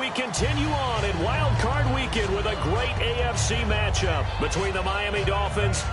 we continue on in Wild Card Weekend with a great AFC matchup between the Miami Dolphins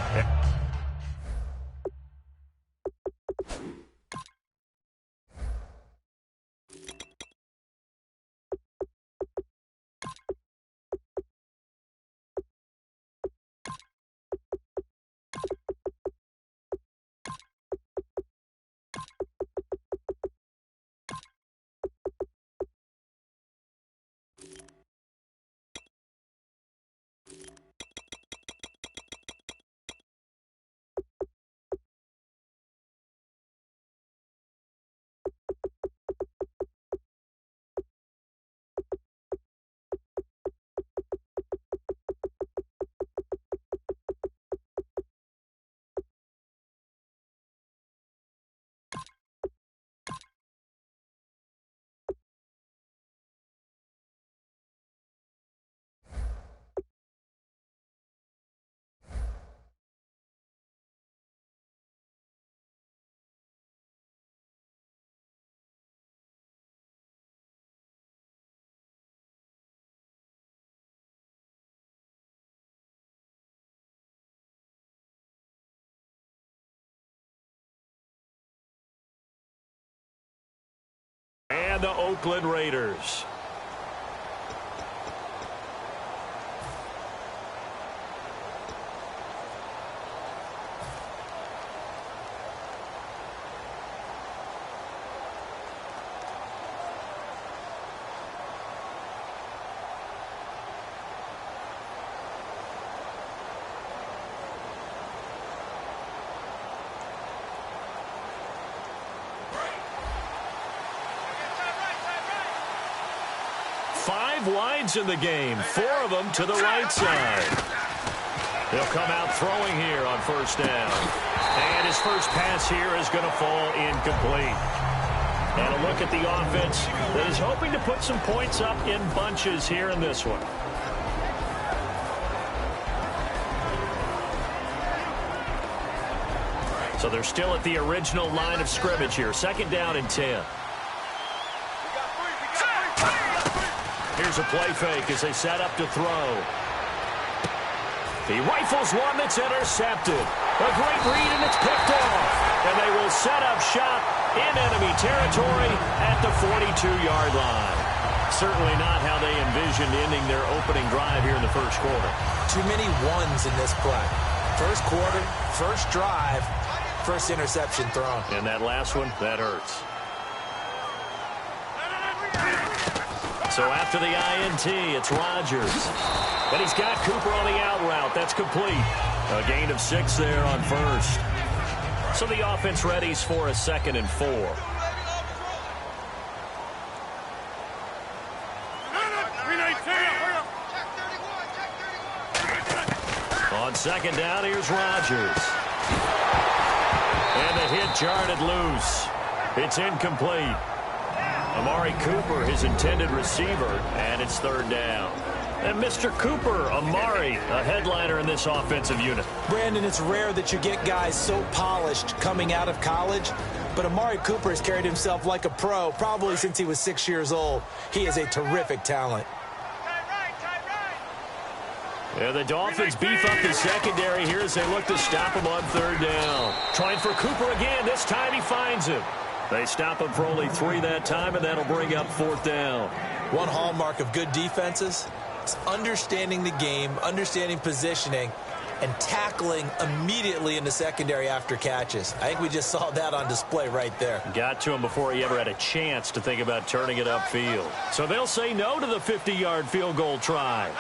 and the Oakland Raiders. Wides in the game, 4 of them to the right side. He'll come out throwing here on first down. And his first pass here is going to fall incomplete. And a look at the offense that is hoping to put some points up in bunches here in this one. So they're still at the original line of scrimmage here. 2nd down and 10. Here's a play fake as they set up to throw. He rifles one that's intercepted. A great read, and it's picked off. And they will set up shop in enemy territory at the 42-yard line. Certainly not how they envisioned ending their opening drive here in the first quarter. Too many ones in this play. First quarter, first drive, first interception thrown. And that last one, that hurts. So after the INT, it's Rodgers. And he's got Cooper on the out route. That's complete. A gain of 6 there on first. So the offense readies for a 2nd and 4. On 2nd down, here's Rodgers. And the hit jarred it loose. It's incomplete. Amari Cooper, his intended receiver, and it's 3rd down. And Mr. Cooper, Amari, a headliner in this offensive unit. Brandon, it's rare that you get guys so polished coming out of college, but Amari Cooper has carried himself like a pro probably since he was 6 years old. He is a terrific talent. Yeah, the Dolphins beef up the secondary here as they look to stop him on 3rd down. Trying for Cooper again. This time he finds him. They stop him for only 3 that time, and that'll bring up 4th down. One hallmark of good defenses is understanding the game, understanding positioning, and tackling immediately in the secondary after catches. I think we just saw that on display right there. Got to him before he ever had a chance to think about turning it upfield. So they'll say no to the 50-yard field goal try.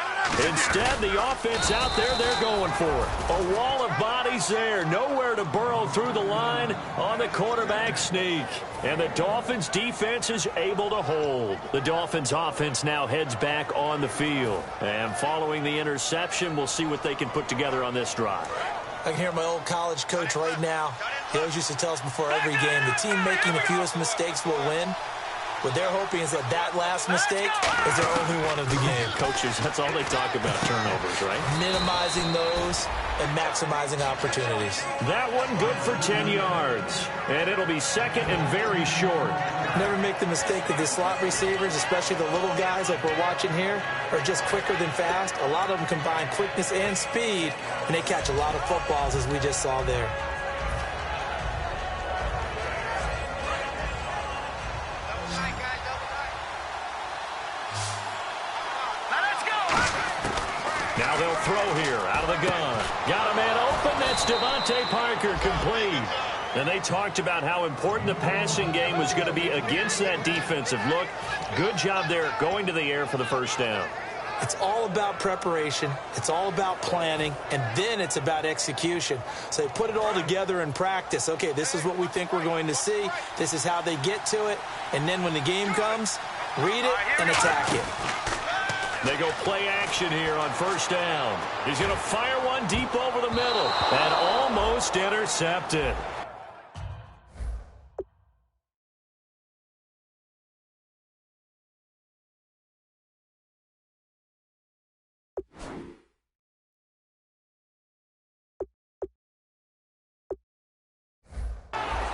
Instead, the offense out there, they're going for it. A wall of bodies there, nowhere to burrow through the line on the quarterback sneak. And the Dolphins' defense is able to hold. The Dolphins' offense now heads back on the field. And following the interception, we'll see what they can put together on this drive. I can hear my old college coach right now. He always used to tell us before every game, the team making the fewest mistakes will win. What they're hoping is that last mistake is their only one of the game. Coaches, that's all they talk about, turnovers, right? Minimizing those and maximizing opportunities. That one good for 10 yards. And it'll be 2nd and very short. Never make the mistake that the slot receivers, especially the little guys like we're watching here, are just quicker than fast. A lot of them combine quickness and speed, and they catch a lot of footballs, as we just saw there. Now they'll throw here out of the gun. Got a man open. That's Devontae Parker, complete. And they talked about how important the passing game was going to be against that defensive look. Good job there going to the air for the first down. It's all about preparation. It's all about planning. And then it's about execution. So they put it all together in practice. Okay, this is what we think we're going to see. This is how they get to it. And then when the game comes, read it and attack it. They go play action here on first down. He's going to fire one deep over the middle and almost intercepted.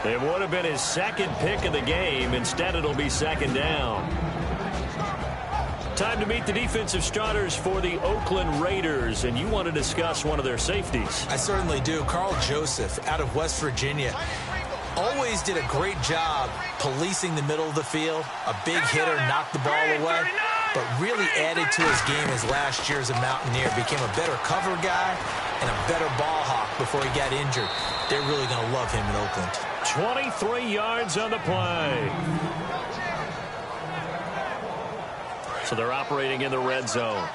It would have been his second pick of the game. Instead, it'll be second down. Time to meet the defensive starters for the Oakland Raiders, and you want to discuss one of their safeties. I certainly do. Carl Joseph out of West Virginia. Always did a great job policing the middle of the field. A big hitter, knocked the ball away, but really added to his game his last year as a Mountaineer. Became a better cover guy and a better ball hawk before he got injured. They're really going to love him in Oakland. 23 yards on the play. So they're operating in the red zone.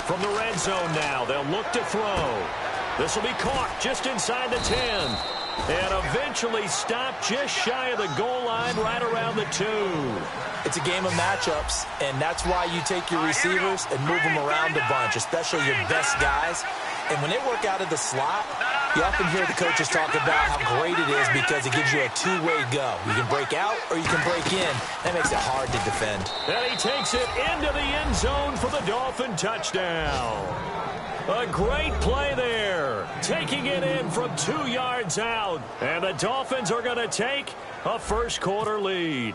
From the red zone now, they'll look to throw. This will be caught just inside the 10. And eventually stopped just shy of the goal line right around the 2. It's a game of matchups, and that's why you take your receivers and move them around a bunch, especially your best guys. And when they work out of the slot, you often hear the coaches talk about how great it is because it gives you a two-way go. You can break out or you can break in. That makes it hard to defend. And he takes it into the end zone for the Dolphin touchdown. A great play there. Taking it in from 2 yards out. And the Dolphins are going to take a first quarter lead.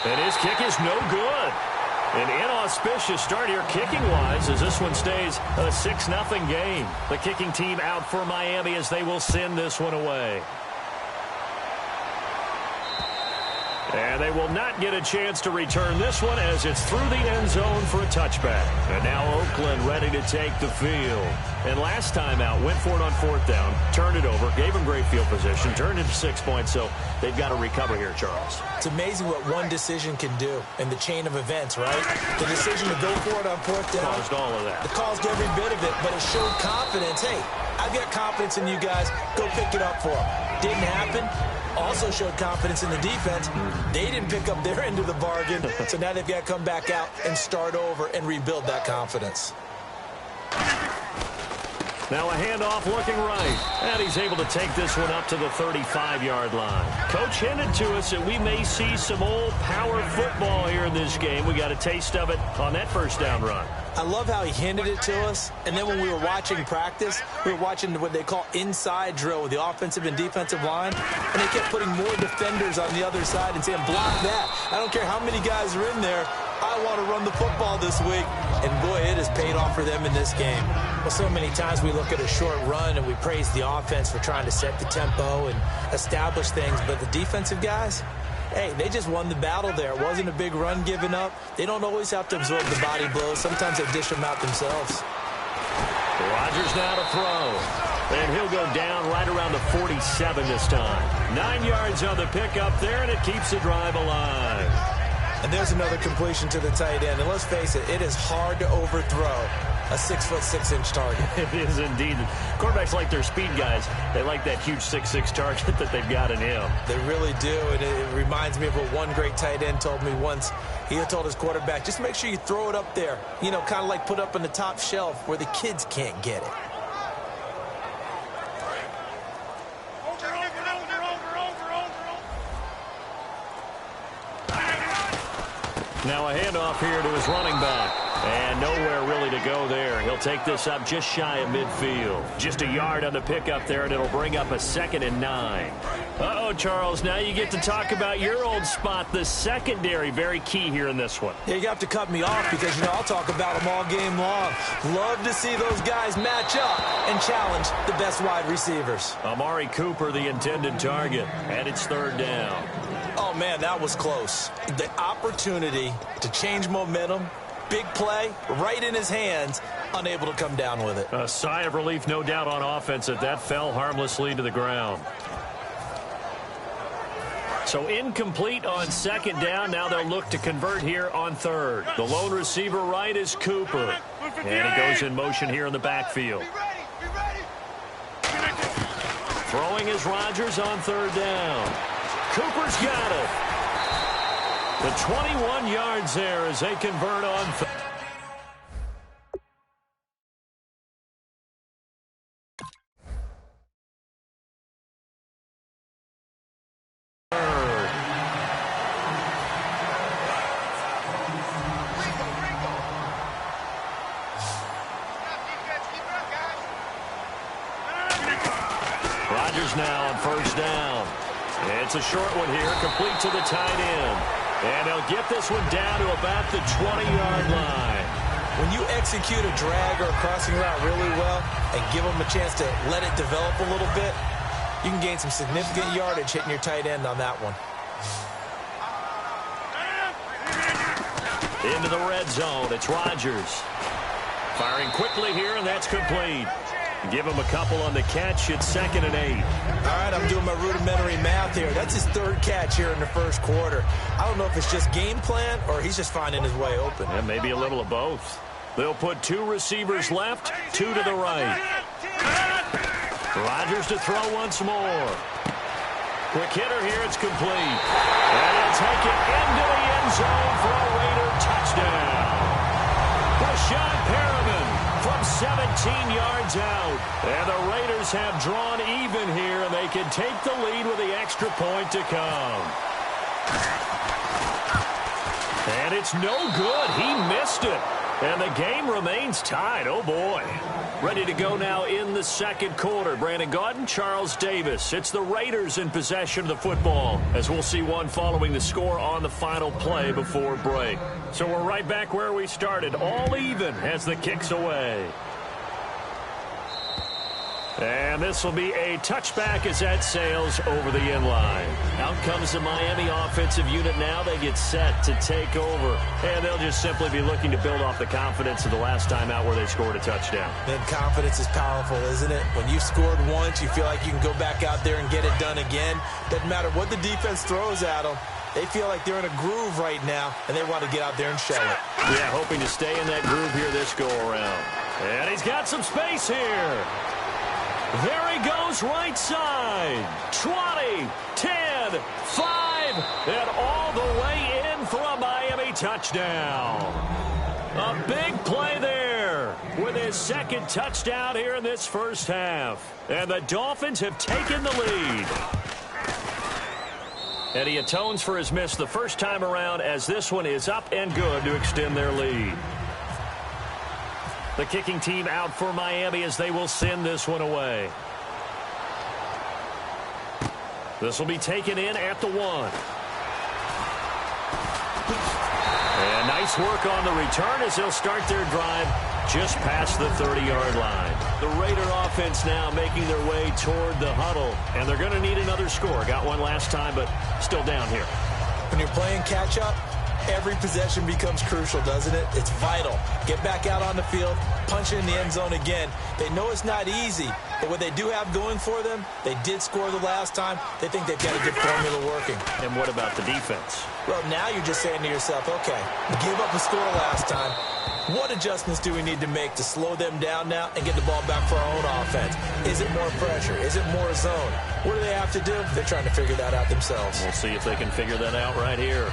And his kick is no good. An inauspicious start here kicking-wise as this one stays a 6-0 game. The kicking team out for Miami as they will send this one away. And they will not get a chance to return this one as it's through the end zone for a touchback. And now Oakland ready to take the field. And last time out, went for it on fourth down, turned it over, gave them great field position, turned it to 6 points, so they've got to recover here, Charles. It's amazing what one decision can do in the chain of events, right? The decision to go for it on fourth down. Caused all of that. It caused every bit of it, but it showed confidence. Hey, I've got confidence in you guys. Go pick it up for them. Didn't happen. Also showed confidence in the defense. They didn't pick up their end of the bargain, so now they've got to come back out and start over and rebuild that confidence. Now a handoff looking right, and he's able to take this one up to the 35-yard line. Coach hinted to us that we may see some old power football here in this game. We got a taste of it on that first down run. I love how he hinted it to us, and then when we were watching practice, we were watching what they call inside drill with the offensive and defensive line, and they kept putting more defenders on the other side and saying, block that. I don't care how many guys are in there. I want to run the football this week. And, boy, it has paid off for them in this game. Well, so many times we look at a short run and we praise the offense for trying to set the tempo and establish things. But the defensive guys, hey, they just won the battle there. It wasn't a big run given up. They don't always have to absorb the body blows. Sometimes they dish them out themselves. Rodgers now to throw. And he'll go down right around the 47 this time. 9 yards on the pickup there, and it keeps the drive alive. And there's another completion to the tight end. And let's face it, it is hard to overthrow a 6'6" target. It is indeed. Quarterbacks like their speed guys. They like that huge 6'6" target that they've got in him. They really do. And it reminds me of what one great tight end told me once. He had told his quarterback, just make sure you throw it up there. You know, kind of like put up on the top shelf where the kids can't get it. Now a handoff here to his running back. And nowhere really to go there. He'll take this up just shy of midfield. Just a yard on the pickup there, and it'll bring up a 2nd and 9. Uh-oh, Charles, now you get to talk about your old spot, the secondary. Very key here in this one. Yeah, you have to cut me off because, I'll talk about them all game long. Love to see those guys match up and challenge the best wide receivers. Amari Cooper, the intended target, and it's 3rd down. Oh, man, that was close. The opportunity to change momentum, big play, right in his hands, unable to come down with it. A sigh of relief, no doubt, on offense that fell harmlessly to the ground. So incomplete on 2nd down. Now they'll look to convert here on 3rd. The lone receiver right is Cooper. And he goes in motion here in the backfield. Throwing is Rodgers on 3rd down. Cooper's got it. The 21 yards there as they convert on 3rd. Rodgers now on 1st down. It's a short one here, complete to the tight end. And they'll get this one down to about the 20-yard line. When you execute a drag or a crossing route really well and give them a chance to let it develop a little bit, you can gain some significant yardage hitting your tight end on that one. Into the red zone, it's Rodgers. Firing quickly here, and that's complete. Give him a couple on the catch. It's 2nd and 8. All right, I'm doing my rudimentary math here. That's his 3rd catch here in the 1st quarter. I don't know if it's just game plan or he's just finding his way open. Yeah, maybe a little of both. They'll put 2 receivers left, 2 to the right. Rodgers to throw once more. Quick hitter here, it's complete. And he'll take it into the end zone for a Raider touchdown. Rashawn Perriman from 17 yards out. And the Raiders have drawn even here, and they can take the lead with the extra point to come. And it's no good. He missed it. And the game remains tied. Oh, boy. Ready to go now in the 2nd quarter. Brandon Gaudin, Charles Davis. It's the Raiders in possession of the football, as we'll see one following the score on the final play before break. So we're right back where we started, all even as the kick's away. And this will be a touchback as that sails over the end line. Out comes the Miami offensive unit now. They get set to take over. And they'll just simply be looking to build off the confidence of the last time out where they scored a touchdown. And confidence is powerful, isn't it? When you've scored once, you feel like you can go back out there and get it done again. Doesn't matter what the defense throws at them. They feel like they're in a groove right now, and they want to get out there and show it. Yeah, hoping to stay in that groove here this go-around. And he's got some space here. There he goes right side. 20, 10, 5, and all the way in for a Miami touchdown. A big play there with his 2nd touchdown here in this 1st half. And the Dolphins have taken the lead. And he atones for his miss the first time around as this one is up and good to extend their lead. The kicking team out for Miami as they will send this one away. This will be taken in at the 1. And nice work on the return as they'll start their drive just past the 30-yard line. The Raider offense now making their way toward the huddle, and they're going to need another score. Got one last time, but still down here. When you're playing catch-up, every possession becomes crucial, doesn't it? It's vital. Get back out on the field, punch it in the end zone again. They know it's not easy, but what they do have going for them, they did score the last time. They think they've got a good formula working. And what about the defense? Well, now you're just saying to yourself, okay, give up a score last time. What adjustments do we need to make to slow them down now and get the ball back for our own offense? Is it more pressure? Is it more zone? What do they have to do? They're trying to figure that out themselves. We'll see if they can figure that out right here.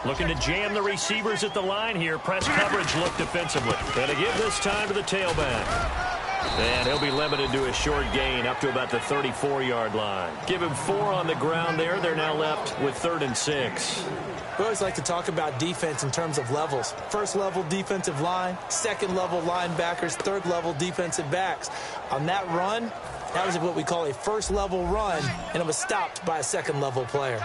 Looking to jam the receivers at the line here. Press coverage look defensively. And to give this time to the tailback. And he'll be limited to a short gain up to about the 34-yard line. Give him 4 on the ground there. They're now left with 3rd and 6. We always like to talk about defense in terms of levels. First level defensive line, second level linebackers, third level defensive backs. On that run, that was what we call a first level run, and it was stopped by a second level player.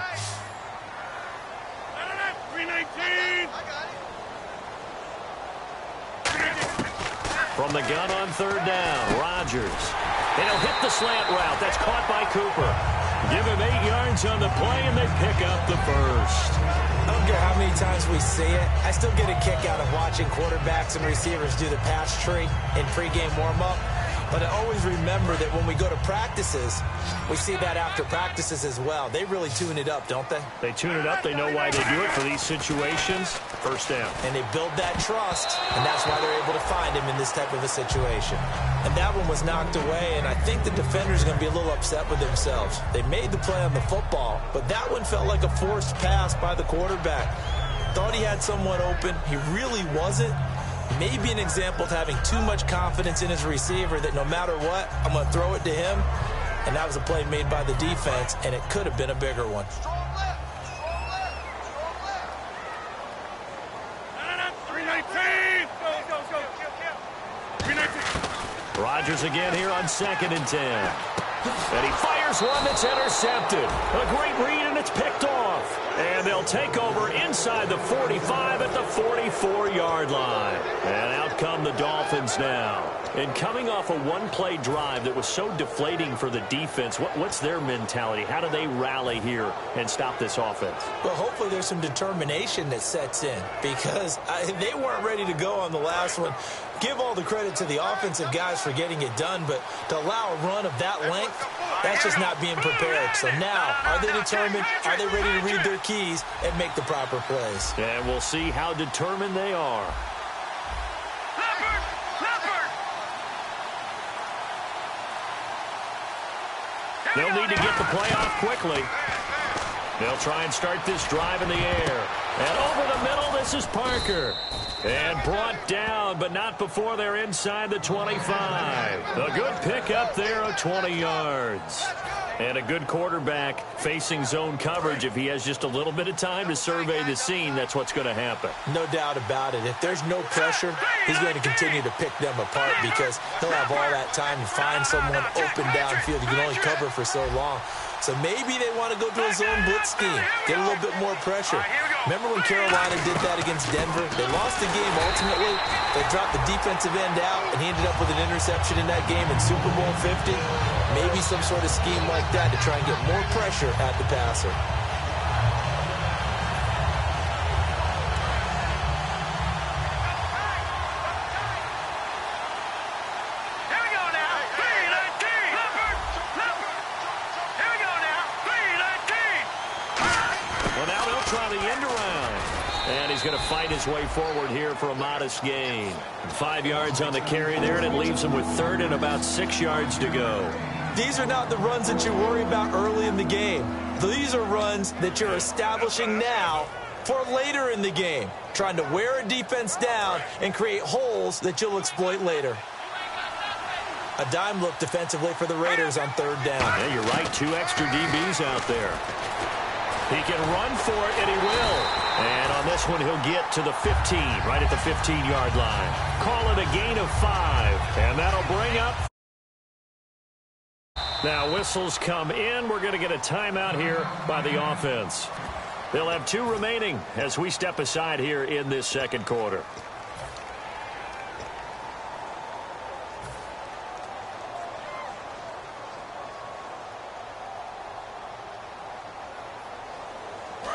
From the gun on 3rd down, Rodgers. And he'll hit the slant route. That's caught by Cooper. Give him 8 yards on the play, and they pick up the first. I don't care how many times we see it. I still get a kick out of watching quarterbacks and receivers do the pass tree in pregame warm-up. But I always remember that when we go to practices, we see that after practices as well. They really tune it up, don't they? They tune it up. They know why they do it for these situations. First down. And they build that trust, and that's why they're able to find him in this type of a situation. And that one was knocked away, and I think the defenders are going to be a little upset with themselves. They made the play on the football, but that one felt like a forced pass by the quarterback. Thought he had someone open. He really wasn't. Maybe an example of having too much confidence in his receiver that no matter what, I'm going to throw it to him. And that was a play made by the defense, and it could have been a bigger one. Rodgers again here on 2nd and 10. And he fires one that's intercepted. A great read, and it's picked off. And they'll take over inside the 45 at the 44-yard line. And out come the Dolphins now. And coming off a one-play drive that was so deflating for the defense, what's their mentality? How do they rally here and stop this offense? Well, hopefully there's some determination that sets in because they weren't ready to go on the last one. Give all the credit to the offensive guys for getting it done, but to allow a run of that length, that's just not being prepared. So now, are they determined? Are they ready to read their keys and make the proper plays? And we'll see how determined they are. They'll need to get the play off quickly. They'll try and start this drive in the air. And over the middle, this is Parker. And brought down, but not before they're inside the 25. A good pickup there of 20 yards. And a good quarterback facing zone coverage. If he has just a little bit of time to survey the scene, that's what's going to happen. No doubt about it. If there's no pressure, he's going to continue to pick them apart because he'll have all that time to find someone open downfield. You can only cover for so long. So maybe they want to go to a zone blitz scheme, get a little bit more pressure. Remember when Carolina did that against Denver? They lost the game ultimately. They dropped the defensive end out, and he ended up with an interception in that game in Super Bowl 50. Maybe some sort of scheme like that to try and get more pressure at the passer. Going to fight his way forward here for a modest gain. 5 yards on the carry there, and it leaves him with 3rd and about 6 yards to go. These are not the runs that you worry about early in the game. These are runs that you're establishing now for later in the game, trying to wear a defense down and create holes that you'll exploit later. A dime look defensively for the Raiders on 3rd down. Yeah, you're right. 2 extra DBs out there. He can run for it, and he will. And on this one, he'll get to the 15, right at the 15-yard line. Call it a gain of 5, and that'll bring up. Now, whistles come in. We're going to get a timeout here by the offense. They'll have 2 remaining as we step aside here in this second quarter.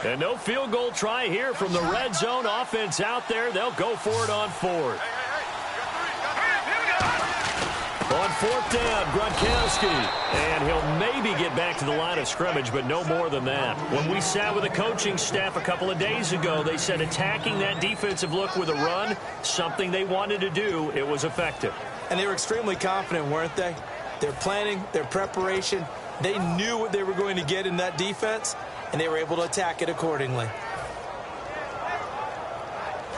And no field goal try here from the red zone. Offense out there. They'll go for it on 4th. On 4th down, Gronkowski. And he'll maybe get back to the line of scrimmage, but no more than that. When we sat with the coaching staff a couple of days ago, they said attacking that defensive look with a run, something they wanted to do, it was effective. And they were extremely confident, weren't they? Their planning, their preparation, they knew what they were going to get in that defense, and they were able to attack it accordingly.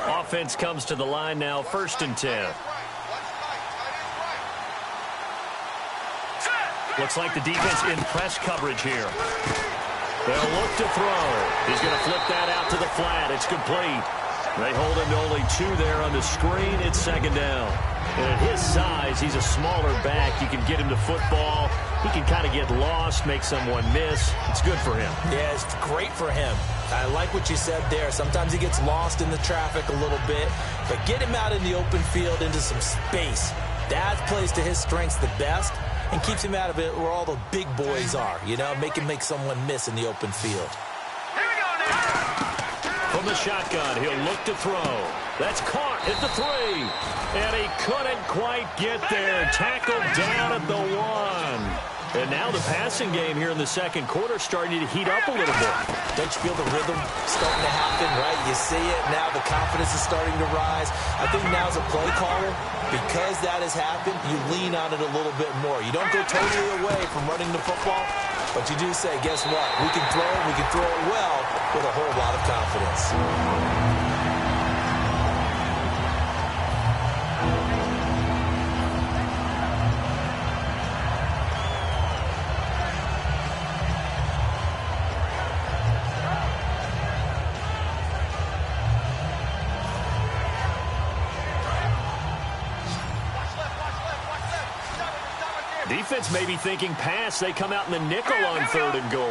Offense comes to the line now, 1st and 10. Looks like the defense in press coverage here. They'll look to throw. He's going to flip that out to the flat. It's complete. They hold him to only 2 there on the screen. It's second down. And at his size, he's a smaller back. You can get him to football. He can kind of get lost, make someone miss. It's good for him. Yeah, it's great for him. I like what you said there. Sometimes he gets lost in the traffic a little bit. But get him out in the open field into some space. That plays to his strengths the best and keeps him out of it where all the big boys are. You know, make someone miss in the open field. From the shotgun, he'll look to throw. That's caught at the 3. And he couldn't quite get there. Tackled down at the 1. And now the passing game here in the second quarter starting to heat up a little bit. Don't you feel the rhythm starting to happen, right? You see it. Now the confidence is starting to rise. I think now as a play caller, because that has happened, you lean on it a little bit more. You don't go totally away from running the football, but you do say, guess what? We can throw it well with a whole lot of confidence. Defense may be thinking pass. They come out in the nickel on 3rd and goal.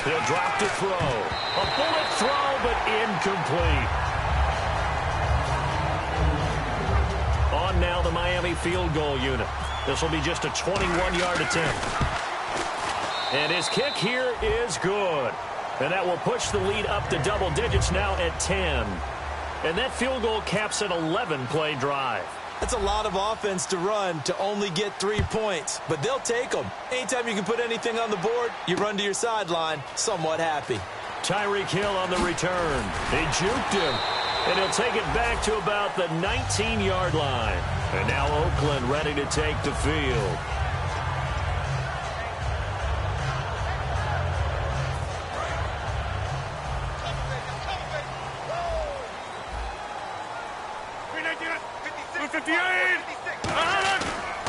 He'll drop to throw. A bullet throw, but incomplete. On now the Miami field goal unit. This will be just a 21-yard attempt. And his kick here is good. And that will push the lead up to double digits now at 10. And that field goal caps an 11-play drive. That's a lot of offense to run to only get 3 points, but they'll take them. Anytime you can put anything on the board, you run to your sideline, somewhat happy. Tyreek Hill on the return. They juked him, and he'll take it back to about the 19-yard line. And now Oakland ready to take the field.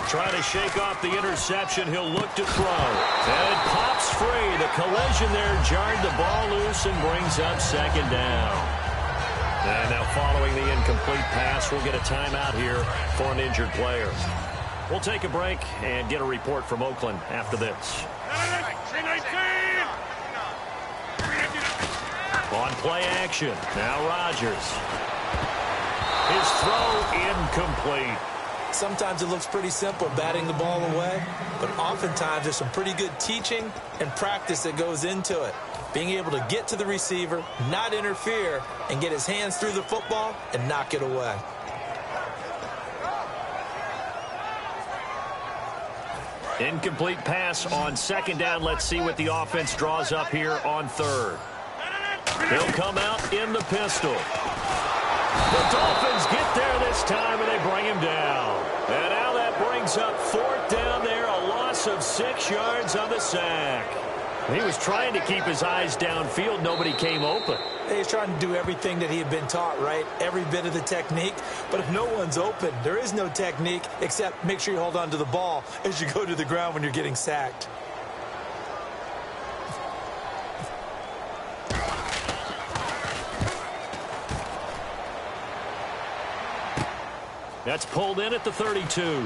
Trying to shake off the interception. He'll look to throw. And it pops free. The collision there jarred the ball loose and brings up second down. And now following the incomplete pass, we'll get a timeout here for an injured player. We'll take a break and get a report from Oakland after this. On play action. Now Rodgers. His throw incomplete. Sometimes it looks pretty simple, batting the ball away, but oftentimes there's some pretty good teaching and practice that goes into it. Being able to get to the receiver, not interfere, and get his hands through the football and knock it away. Incomplete pass on second down. Let's see what the offense draws up here on 3rd. They'll come out in the pistol. The Dolphins get there this time, and they bring him down. And now that brings up 4th down there, a loss of 6 yards on the sack. He was trying to keep his eyes downfield. Nobody came open. He's trying to do everything that he had been taught, right? Every bit of the technique. But if no one's open, there is no technique except make sure you hold on to the ball as you go to the ground when you're getting sacked. That's pulled in at the 32.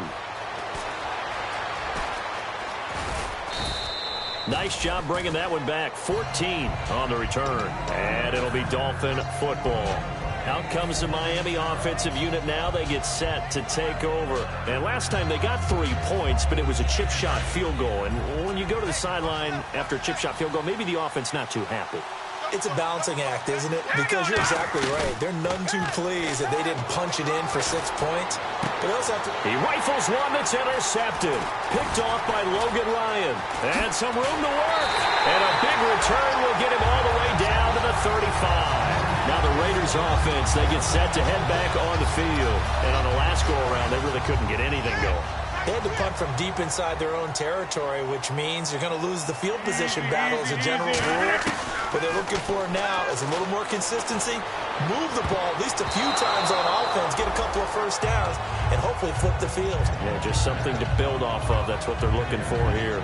Nice job bringing that one back. 14 on the return. And it'll be Dolphin football. Out comes the Miami offensive unit now. They get set to take over. And last time they got 3 points, but it was a chip shot field goal. And when you go to the sideline after a chip shot field goal, maybe the offense not too happy. It's a balancing act, isn't it? Because you're exactly right. They're none too pleased that they didn't punch it in for 6 points. But they also have to... He rifles one that's intercepted. Picked off by Logan Ryan. And some room to work. And a big return will get him all the way down to the 35. Now the Raiders offense, they get set to head back on the field. And on the last go-around, they really couldn't get anything going. They had to punt from deep inside their own territory, which means you're going to lose the field position battle as a general rule. What they're looking for now is a little more consistency, move the ball at least a few times on offense, get a couple of first downs, and hopefully flip the field. Yeah, just something to build off of. That's what they're looking for here.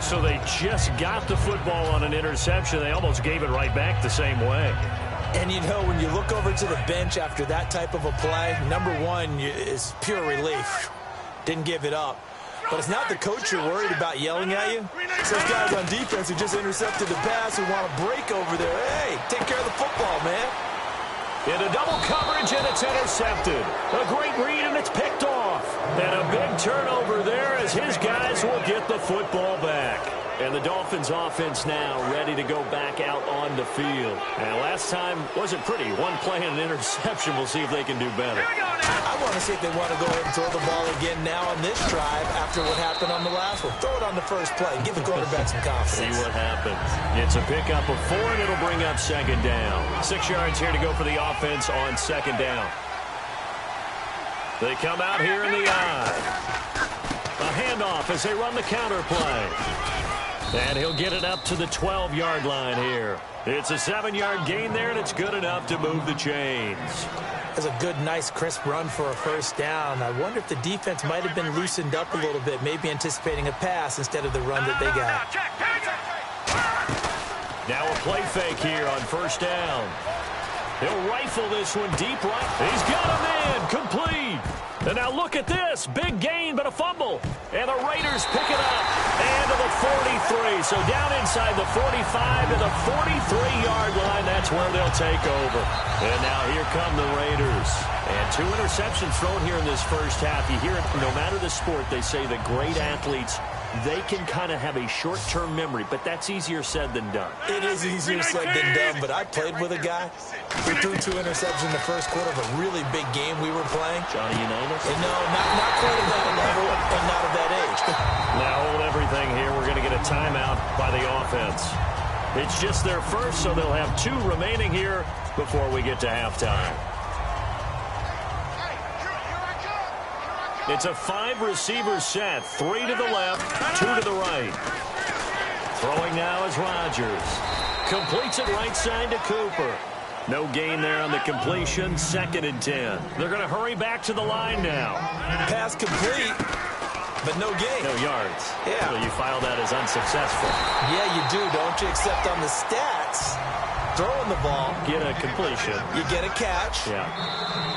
So they just got the football on an interception. They almost gave it right back the same way. And, you know, when you look over to the bench after that type of a play, number one is pure relief. Didn't give it up. But it's not the coach you're worried about yelling at you. It's those guys on defense who just intercepted the pass who want to break over there. Hey, take care of the football, man. Into double coverage, and it's intercepted. A great read, and it's picked off. And a big turnover there as his guys will get the football back. And the Dolphins offense now ready to go back out on the field. And last time wasn't pretty. One play and an interception. We'll see if they can do better. I want to see if they want to go ahead and throw the ball again now on this drive after what happened on the last one. Throw it on the first play. Give the quarterback some confidence. See what happens. It's a pickup of 4, and it'll bring up second down. 6 yards here to go for the offense on second down. They come out here in the eye. A handoff as they run the counter play. And he'll get it up to the 12-yard line here. It's a 7-yard gain there, and it's good enough to move the chains. That's a good, nice, crisp run for a first down. I wonder if the defense might have been loosened up a little bit, maybe anticipating a pass instead of the run that they got. Now a play fake here on first down. He'll rifle this one deep right. He's got him in. Complete. And now look at this. Big gain, but a fumble. And the Raiders pick it up. And to the 43. So down inside the 45 to the 43-yard line. That's where they'll take over. And now here come the Raiders. And 2 interceptions thrown here in this first half. You hear it, no matter the sport, they say the great athletes, they can kind of have a short-term memory, but that's easier said than done. It is easier said than done, but I played with a guy who threw 2 interceptions in the first quarter of a really big game we were playing. Johnny Unitas? And no, not quite at that level and not at that age. Now hold everything here. We're going to get a timeout by the offense. It's just their first, so they'll have 2 remaining here before we get to halftime. It's a 5-receiver set. 3 to the left, 2 to the right. Throwing now is Rodgers. Completes it right side to Cooper. No gain there on the completion. 2nd and 10. They're going to hurry back to the line now. Pass complete, but no gain. No yards. Yeah. So you file that as unsuccessful. Yeah, you do, don't you? Except on the stats, throwing the ball. Get a completion. You get a catch. Yeah.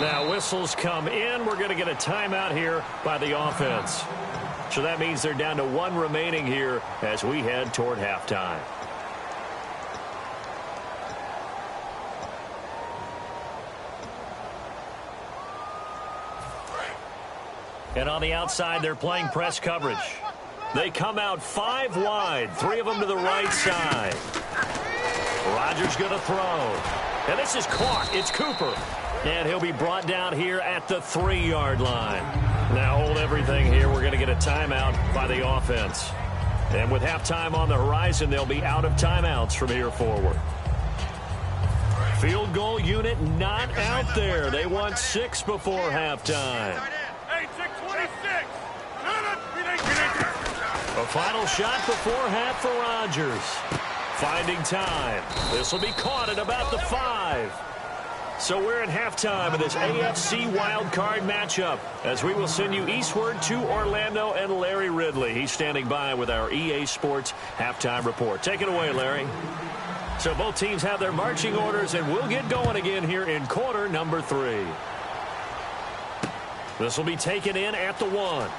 Now whistles come in. We're going to get a timeout here by the offense. So that means they're down to 1 remaining here as we head toward halftime. And on the outside, they're playing press coverage. They come out 5 wide, 3 of them to the right side. Rodgers going to throw. And this is caught. It's Cooper. And he'll be brought down here at the 3-yard line. Now hold everything here. We're going to get a timeout by the offense. And with halftime on the horizon, they'll be out of timeouts from here forward. Field goal unit not out there. They want 6 before halftime. A final shot before half for Rodgers. Finding time. This will be caught at about the 5. So we're at halftime of this AFC wildcard matchup as we will send you eastward to Orlando and Larry Ridley. He's standing by with our EA Sports halftime report. Take it away, Larry. So both teams have their marching orders, and we'll get going again here in quarter number 3. This will be taken in at the 1.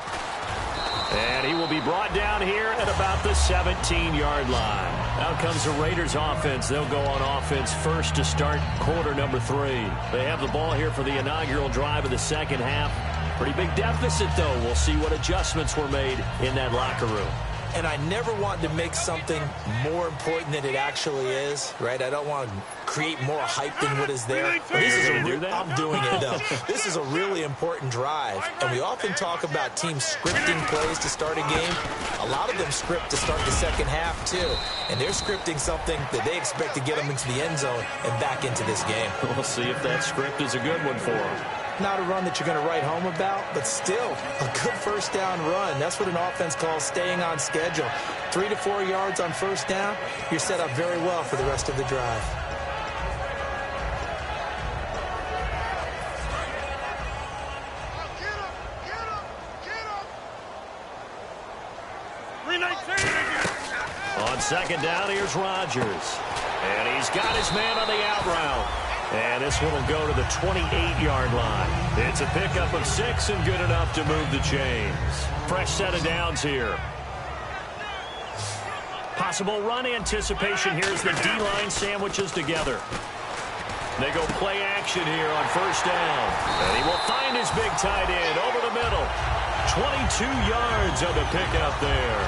And he will be brought down here at about the 17-yard line. Out comes the Raiders offense. They'll go on offense first to start quarter number 3. They have the ball here for the inaugural drive of the second half. Pretty big deficit, though. We'll see what adjustments were made in that locker room. And I never want to make something more important than it actually is, right? I don't want to create more hype than what is there. I'm doing it, though. This is a really important drive. And we often talk about teams scripting plays to start a game. A lot of them script to start the second half, too. And they're scripting something that they expect to get them into the end zone and back into this game. We'll see if that script is a good one for them. Not a run that you're going to write home about, but still a good first down run. That's what an offense calls staying on schedule. 3 to 4 yards on first down, you're set up very well for the rest of the drive. second down, here's Rodgers. And he's got his man on the out route. And this one will go to the 28-yard line. It's a pickup of 6 and good enough to move the chains. Fresh set of downs here. Possible run anticipation here as the D-line sandwiches together. They go play action here on first down. And he will find his big tight end over the middle. 22 yards on the pickup there.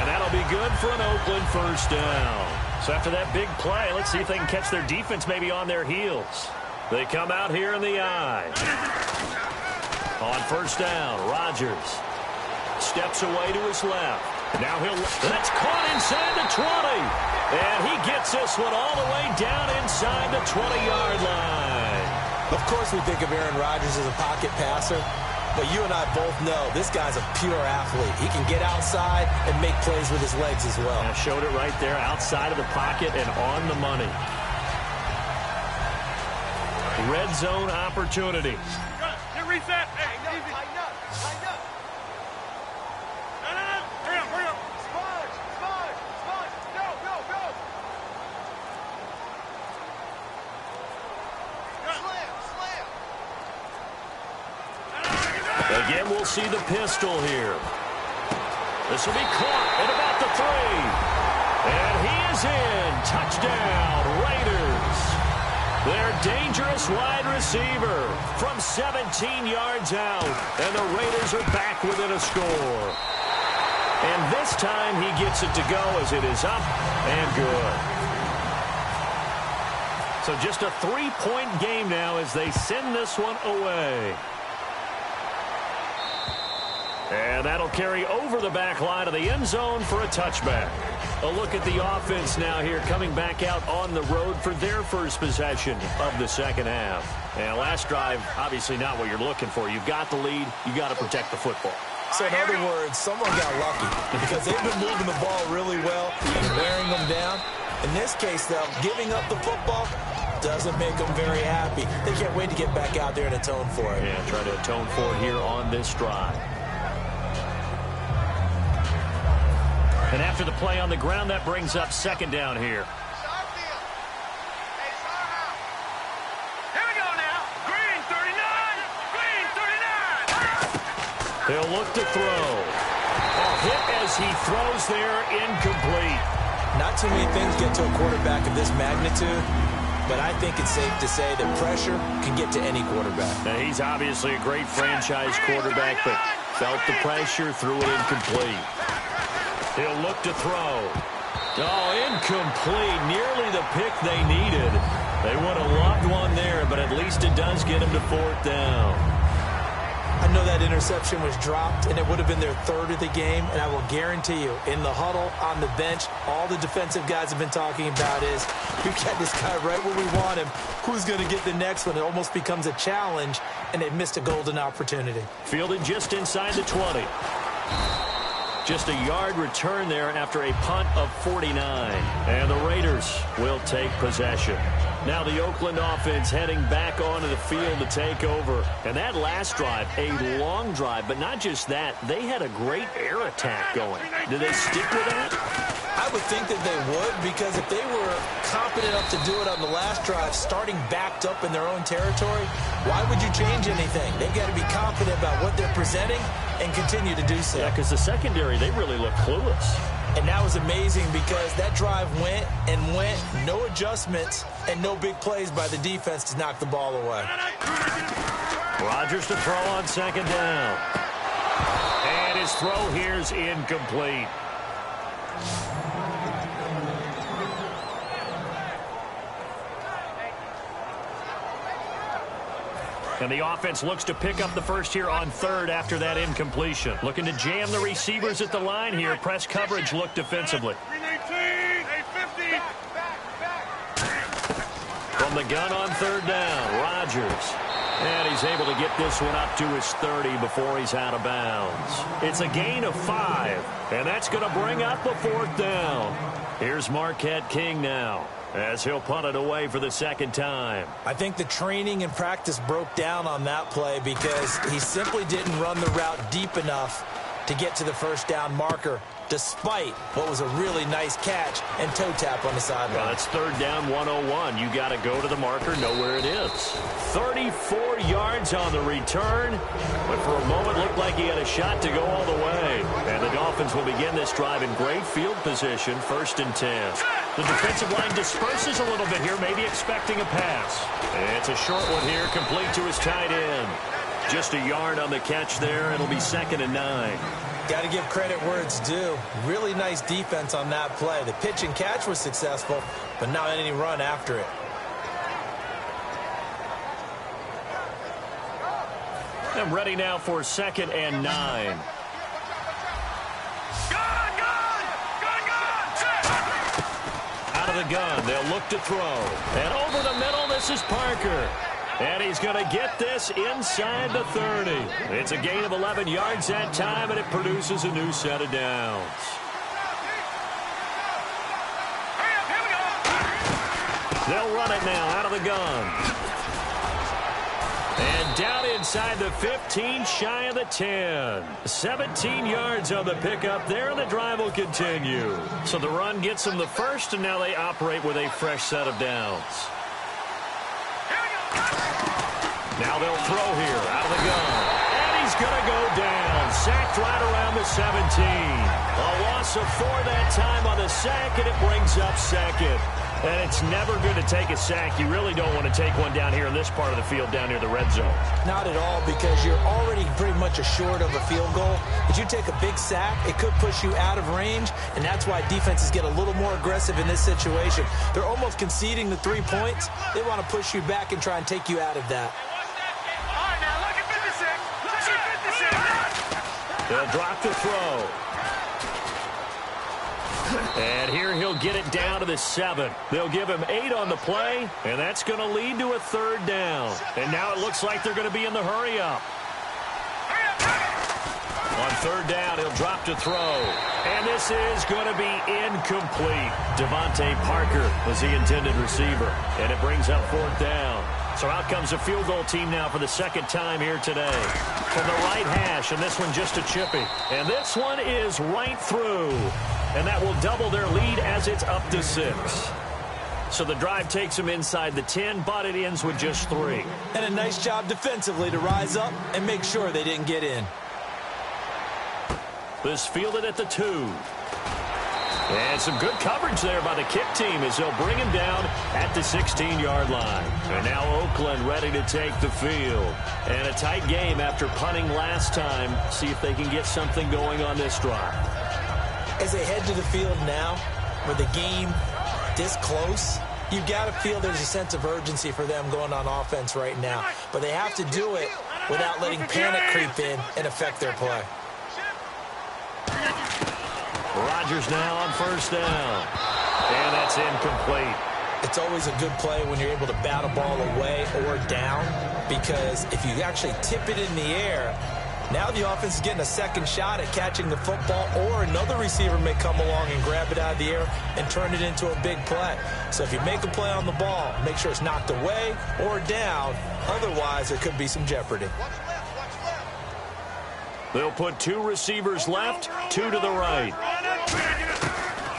And that'll be good for an Oakland first down. So after that big play, let's see if they can catch their defense maybe on their heels. They come out here in the eye. On first down, Rodgers steps away to his left. Now that's caught inside the 20. And he gets this one all the way down inside the 20-yard line. Of course we think of Aaron Rodgers as a pocket passer, but you and I both know this guy's a pure athlete. He can get outside and make plays with his legs as well. I showed it right there, outside of the pocket and on the money. Red zone opportunity. Get reset. Hey, easy. Tighten up. No. Hurry up. Sponge. Go. Slam. Again, we'll see the pistol here. This will be caught at about the 3. And he is in. Touchdown, Raiders. Their dangerous wide receiver from 17 yards out. And the Raiders are back within a score. And this time he gets it to go as it is up and good. So just a 3-point game now as they send this one away. And that'll carry over the back line of the end zone for a touchback. A look at the offense now here coming back out on the road for their first possession of the second half. And last drive, obviously not what you're looking for. You've got the lead. You got to protect the football. So in other words, someone got lucky because they've been moving the ball really well and wearing them down. In this case, though, giving up the football doesn't make them very happy. They can't wait to get back out there and atone for it. Yeah, try to atone for it here on this drive. And after the play on the ground, that brings up second down here. Here we go now. Green 39. He'll look to throw. A hit as he throws there, incomplete. Not too many things get to a quarterback of this magnitude, but I think it's safe to say that pressure can get to any quarterback. Now, he's obviously a great franchise quarterback, but felt the pressure, threw it incomplete. He'll look to throw. Oh, incomplete. Nearly the pick they needed. They would have loved one there, but at least it does get him to fourth down. I know that interception was dropped, and it would have been their third of the game, and I will guarantee you, in the huddle, on the bench, all the defensive guys have been talking about is, we've got this guy right where we want him. Who's going to get the next one? It almost becomes a challenge, and they've missed a golden opportunity. Fielded just inside the 20. Just a yard return there after a punt of 49. And the Raiders will take possession. Now the Oakland offense heading back onto the field to take over. And that last drive, a long drive, but not just that. They had a great air attack going. Do they stick with that? I would think that they would, because if they were confident enough to do it on the last drive, starting backed up in their own territory, why would you change anything? They've got to be confident about what they're presenting and continue to do so. Yeah, because the secondary, they really look clueless. And that was amazing because that drive went and went, no adjustments, and no big plays by the defense to knock the ball away. Rodgers to throw on second down. And his throw here's incomplete. And the offense looks to pick up the first here on third after that incompletion. Looking to jam the receivers at the line here. Press coverage look defensively. From the gun on third down, Rodgers. And he's able to get this one up to his 30 before he's out of bounds. It's a gain of 5, and that's going to bring up a fourth down. Here's Marquette King now, as he'll punt it away for the second time. I think the training and practice broke down on that play because he simply didn't run the route deep enough to get to the first down marker. despite what was a really nice catch and toe tap on the sideline. Well, it's third down 101. You got to go to the marker, know where it is. 34 yards on the return, but for a moment looked like he had a shot to go all the way. And the Dolphins will begin this drive in great field position, 1st and 10. The defensive line disperses a little bit here, maybe expecting a pass. It's a short one here, complete to his tight end. Just a yard on the catch there. It'll be 2nd and 9. Got to give credit where it's due. Really nice defense on that play. The pitch and catch was successful, but not any run after it. And ready now for 2nd and 9. Out of the gun, they'll look to throw. And over the middle, this is Parker. And he's going to get this inside the 30. It's a gain of 11 yards that time, and it produces a new set of downs. They'll run it now out of the gun. And down inside the 15, shy of the 10. 17 yards on the pickup there, and the drive will continue. So the run gets them the first, and now they operate with a fresh set of downs. Now they'll throw here out of the gun. And he's going to go down. Sacked right around the 17. A loss of 4 that time on the sack, and it brings up 2nd. And it's never good to take a sack. You really don't want to take one down here in this part of the field, down near the red zone. Not at all, because you're already pretty much assured of a field goal. If you take a big sack, it could push you out of range, and that's why defenses get a little more aggressive in this situation. They're almost conceding the 3 points. They want to push you back and try and take you out of that. They'll drop the throw. And here he'll get it down to the 7. They'll give him 8 on the play, and that's going to lead to a 3rd down. And now it looks like they're going to be in the hurry-up. On 3rd down, he'll drop to throw. And this is going to be incomplete. Devontae Parker was the intended receiver, and it brings up 4th down. So out comes a field goal team now for the 2nd time here today. From the right hash, and this one just a chippy. And this one is right through. And that will double their lead as it's up to 6. So the drive takes them inside the 10, but it ends with just 3. And a nice job defensively to rise up and make sure they didn't get in. This fielded at the 2. And some good coverage there by the kick team as they'll bring him down at the 16-yard line. And now Oakland ready to take the field. And a tight game after punting last time. See if they can get something going on this drive. As they head to the field now, with the game this close, you've got to feel there's a sense of urgency for them going on offense right now. But they have to do it without letting panic creep in and affect their play. Rodgers now on 1st down. And that's incomplete. It's always a good play when you're able to bat a ball away or down, because if you actually tip it in the air, now the offense is getting a 2nd shot at catching the football, or another receiver may come along and grab it out of the air and turn it into a big play. So if you make a play on the ball, make sure it's knocked away or down. Otherwise, there could be some jeopardy. They'll put 2 receivers left, 2 to the right.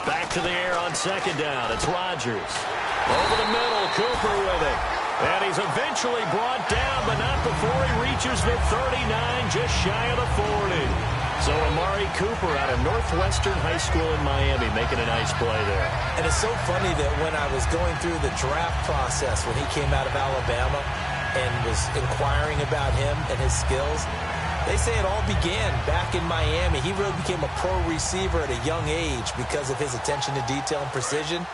Back to the air on 2nd down. It's Rodgers. Over the middle, Cooper with it. And he's eventually brought down, but not before he reaches the 39, just shy of the 40. So Amari Cooper out of Northwestern High School in Miami making a nice play there. And it's so funny that when I was going through the draft process when he came out of Alabama and was inquiring about him and his skills, they say it all began back in Miami. He really became a pro receiver at a young age because of his attention to detail and precision.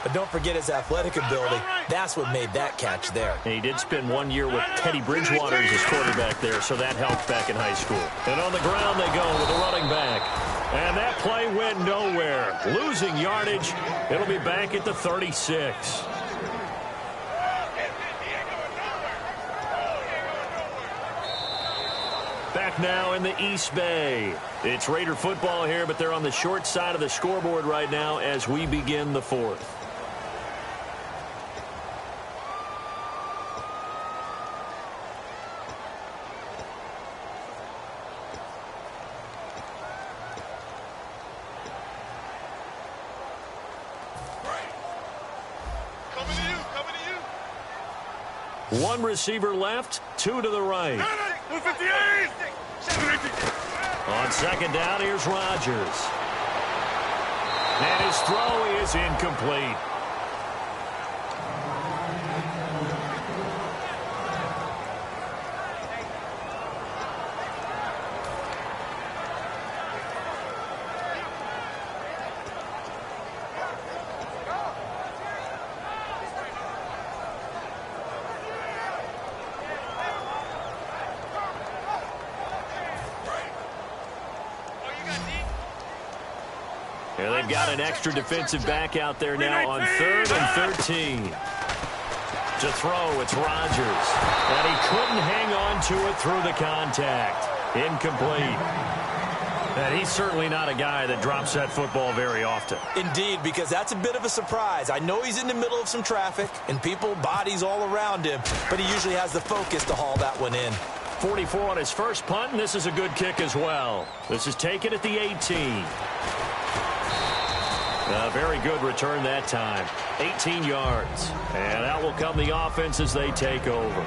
But don't forget his athletic ability. That's what made that catch there. And he did spend 1 year with Teddy Bridgewater as his quarterback there, so that helped back in high school. And on the ground they go with a running back. And that play went nowhere. Losing yardage. It'll be back at the 36. Back now in the East Bay. It's Raider football here, but they're on the short side of the scoreboard right now as we begin the 4th. One receiver left, two to the right. On second down, here's Rodgers. And his throw is incomplete. Here they've got an extra defensive back out there now on 3rd and 13. To throw, it's Rodgers. And he couldn't hang on to it through the contact. Incomplete. And he's certainly not a guy that drops that football very often. Indeed, because that's a bit of a surprise. I know he's in the middle of some traffic and people, bodies all around him, but he usually has the focus to haul that one in. 44 on his first punt, and this is a good kick as well. This is taken at the 18. A very good return that time. 18 yards. And out will come the offense as they take over.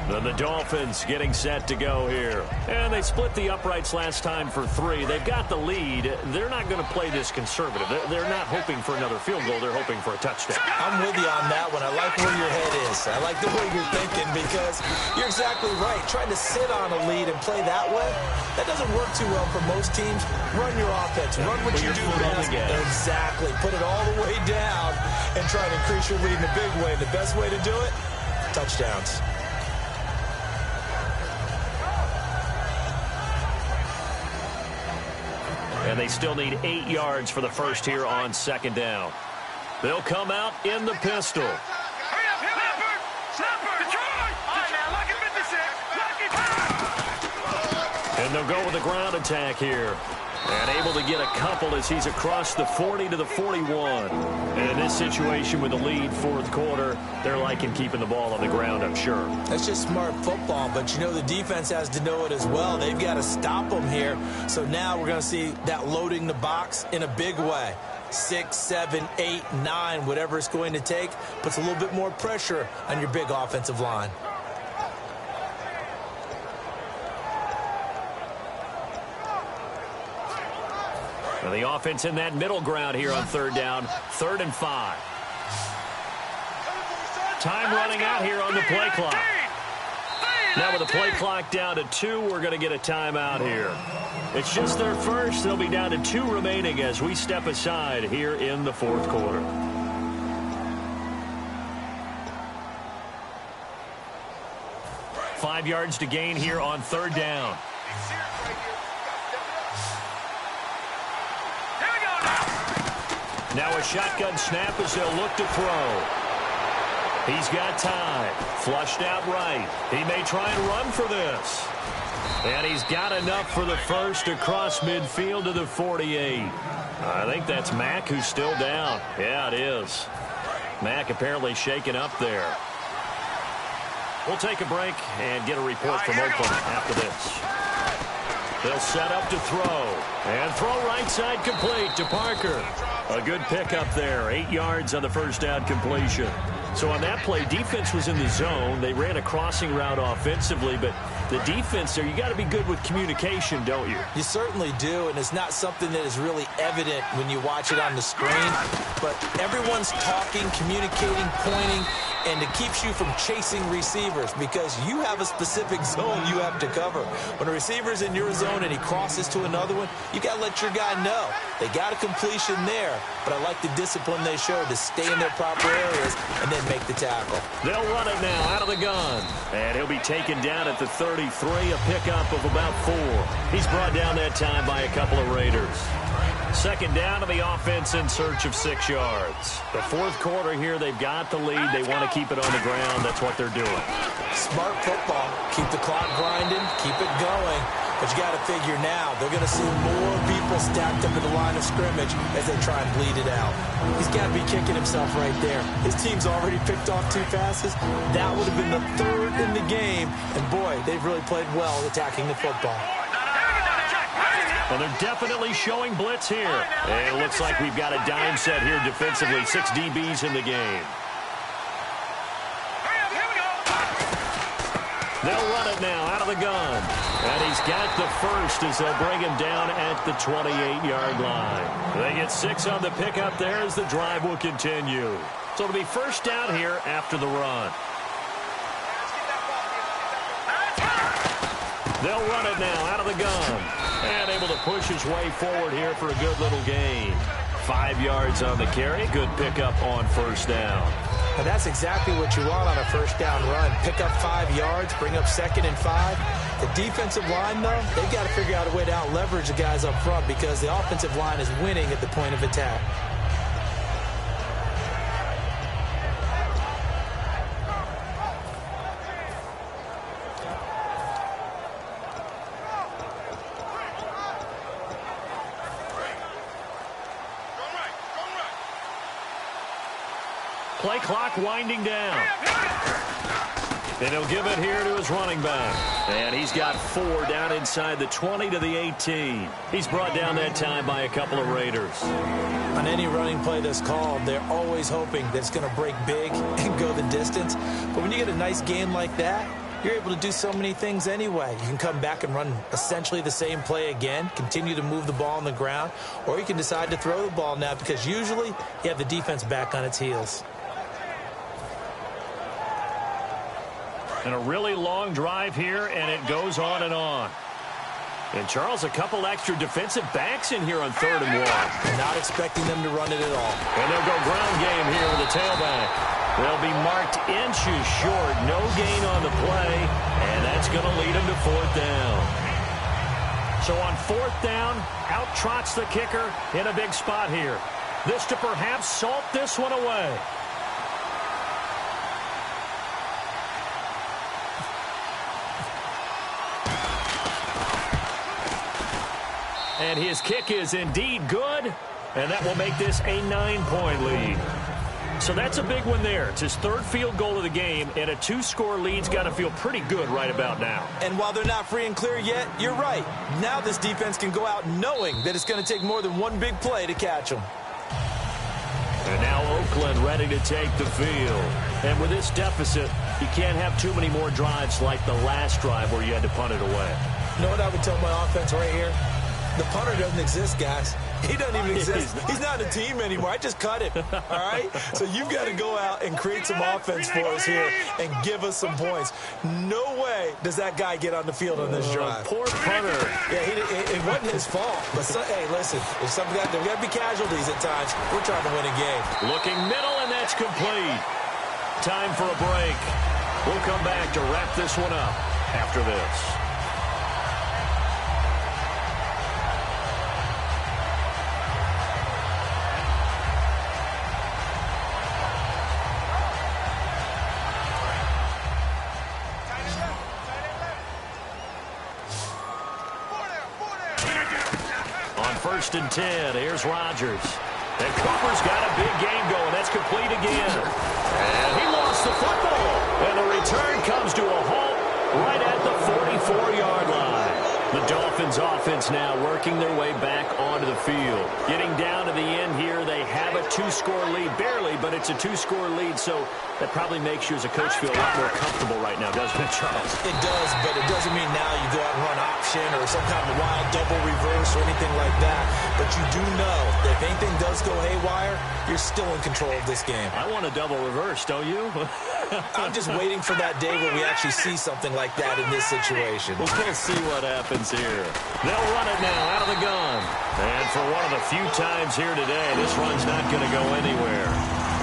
Then the Dolphins getting set to go here. And they split the uprights last time for 3. They've got the lead. They're not going to play this conservative. They're not hoping for another field goal. They're hoping for a touchdown. I'm with you on that one. I like where your head is. I like the way you're thinking because you're exactly right. Trying to sit on a lead and play that way, that doesn't work too well for most teams. Run your offense. Run what you do best. Exactly. Put it all the way down and try to increase your lead in a big way. The best way to do it, touchdowns. And they still need 8 yards for the first here on second down. They'll come out in the pistol. And they'll go with the ground attack here. And able to get a couple as he's across the 40 to the 41. And in this situation with the lead fourth quarter, they're liking keeping the ball on the ground, I'm sure. That's just smart football, but you know the defense has to know it as well. They've got to stop them here. So now we're going to see that loading the box in a big way. 6, 7, 8, 9, whatever it's going to take, puts a little bit more pressure on your big offensive line. And the offense in that middle ground here on third down, 3rd and 5. Time running out here on the play clock. Now with the play clock down to 2, we're going to get a timeout here. It's just their first. They'll be down to 2 remaining as we step aside here in the fourth quarter. Five yards to gain here on third down. Now a shotgun snap as they'll look to throw. He's got time. Flushed out right. He may try and run for this. And he's got enough for the first across midfield to the 48. I think that's Mack who's still down. Yeah, it is. Mack apparently shaken up there. We'll take a break and get a report from Oakland after this. They'll set up to throw. And throw right side complete to Parker. A good pickup there. 8 yards on the first down completion. So on that play, defense was in the zone. They ran a crossing route offensively, but the defense there, you got to be good with communication, don't you? You certainly do, and it's not something that is really evident when you watch it on the screen. But everyone's talking, communicating, pointing, and it keeps you from chasing receivers because you have a specific zone you have to cover. When a receiver's in your zone and he crosses to another one, you got to let your guy know. They got a completion there, but I like the discipline they showed to stay in their proper areas and then make the tackle. They'll run it now out of the gun. And he'll be taken down at the 33, a pickup of about 4. He's brought down that time by a couple of Raiders. Second down to the offense in search of 6 yards. The fourth quarter here, they've got the lead. They want to keep it on the ground. That's what they're doing. Smart football. Keep the clock grinding. Keep it going. But you got to figure now, they're going to see more people stacked up at the line of scrimmage as they try and bleed it out. He's got to be kicking himself right there. His team's already picked off 2 passes. That would have been the 3rd in the game. And, boy, they've really played well attacking the football. Well, they're definitely showing blitz here. And it looks like we've got a dime set here defensively. 6 DBs in the game. They'll run it now out of the gun. And he's got the first as they'll bring him down at the 28-yard line. They get 6 on the pickup there as the drive will continue. So it'll be first down here after the run. They'll run it now out of the gun. And able to push his way forward here for a good little gain. 5 yards on the carry. Good pickup on first down. And that's exactly what you want on a first down run. Pick up 5 yards, bring up 2nd and 5. The defensive line, though, they've got to figure out a way to out-leverage the guys up front because the offensive line is winning at the point of attack. Play clock winding down. And he'll give it here to his running back. And he's got 4 down inside the 20 to the 18. He's brought down that time by a couple of Raiders. On any running play that's called, they're always hoping that it's going to break big and go the distance. But when you get a nice game like that, you're able to do so many things anyway. You can come back and run essentially the same play again, continue to move the ball on the ground, or you can decide to throw the ball now because usually you have the defense back on its heels. And a really long drive here, and it goes on and on. And, Charles, a couple extra defensive backs in here on 3rd and 1. Not expecting them to run it at all. And they'll go ground game here with the tailback. They'll be marked inches short. No gain on the play, and that's going to lead them to 4th down. So on 4th down, out trots the kicker in a big spot here. This to perhaps salt this one away. And his kick is indeed good, and that will make this a 9-point lead. So that's a big one there. It's his 3rd field goal of the game, and a 2-score lead's got to feel pretty good right about now. And while they're not free and clear yet, you're right. Now this defense can go out knowing that it's going to take more than one big play to catch them. And now Oakland ready to take the field. And with this deficit, you can't have too many more drives like the last drive where you had to punt it away. You know what I would tell my offense right here? The punter doesn't exist, guys. He doesn't even exist. He's not a team anymore. I just cut him, all right? So you've got to go out and create some offense for us here and give us some points. No way does that guy get on the field on this drive. Poor punter. Yeah, it wasn't his fault. But, hey, listen, if something there's got to be casualties at times. We're trying to win a game. Looking middle, and that's complete. Time for a break. We'll come back to wrap this one up after this. First and 10. Here's Rodgers. And Cooper's got a big game going. That's complete again. And he lost the football. And the return comes to a halt right at the 44-yard line. The Dolphins offense now working their way back onto the field. Getting down to the end here, they have a 2-score lead. Barely, but it's a 2-score lead, so that probably makes you as a coach feel a lot more comfortable right now, doesn't it, Charles? It does, but it doesn't mean now you go out and run option or some kind of wild double reverse or anything like that. But you do know that if anything does go haywire, you're still in control of this game. I want a double reverse, don't you? I'm just waiting for that day where we actually see something like that in this situation. We'll see what happens here. They'll run it now out of the gun. And for one of the few times here today, this run's not going to go anywhere.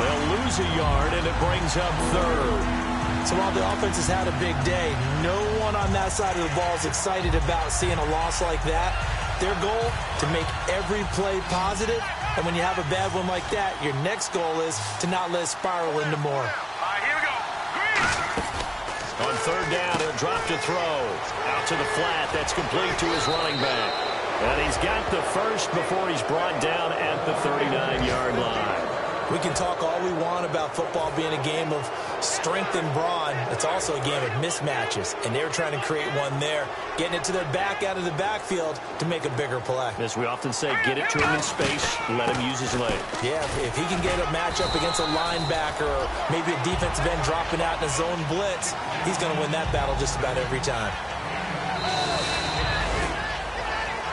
They'll lose a yard, and it brings up 3rd. So while the offense has had a big day, no one on that side of the ball is excited about seeing a loss like that. Their goal, to make every play positive. And when you have a bad one like that, your next goal is to not let it spiral into more. All right, here we go. On 3rd down, he'll drop to throw. Out to the flat. That's complete to his running back. And he's got the first before he's brought down at the 39-yard line. We can talk all we want about football being a game of strength and brawn. It's also a game of mismatches, and they're trying to create one there, getting it to their back out of the backfield to make a bigger play. As we often say, get it to him in space, let him use his leg. Yeah, if he can get a matchup against a linebacker or maybe a defensive end dropping out in a zone blitz, he's going to win that battle just about every time.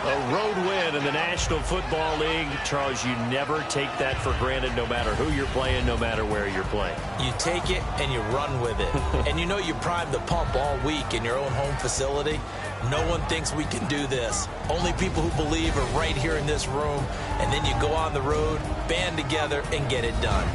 A road win in the National Football League. Charles, you never take that for granted no matter who you're playing, no matter where you're playing. You take it and you run with it. And you know you primed the pump all week in your own home facility. No one thinks we can do this. Only people who believe are right here in this room. And then you go on the road, band together, and get it done.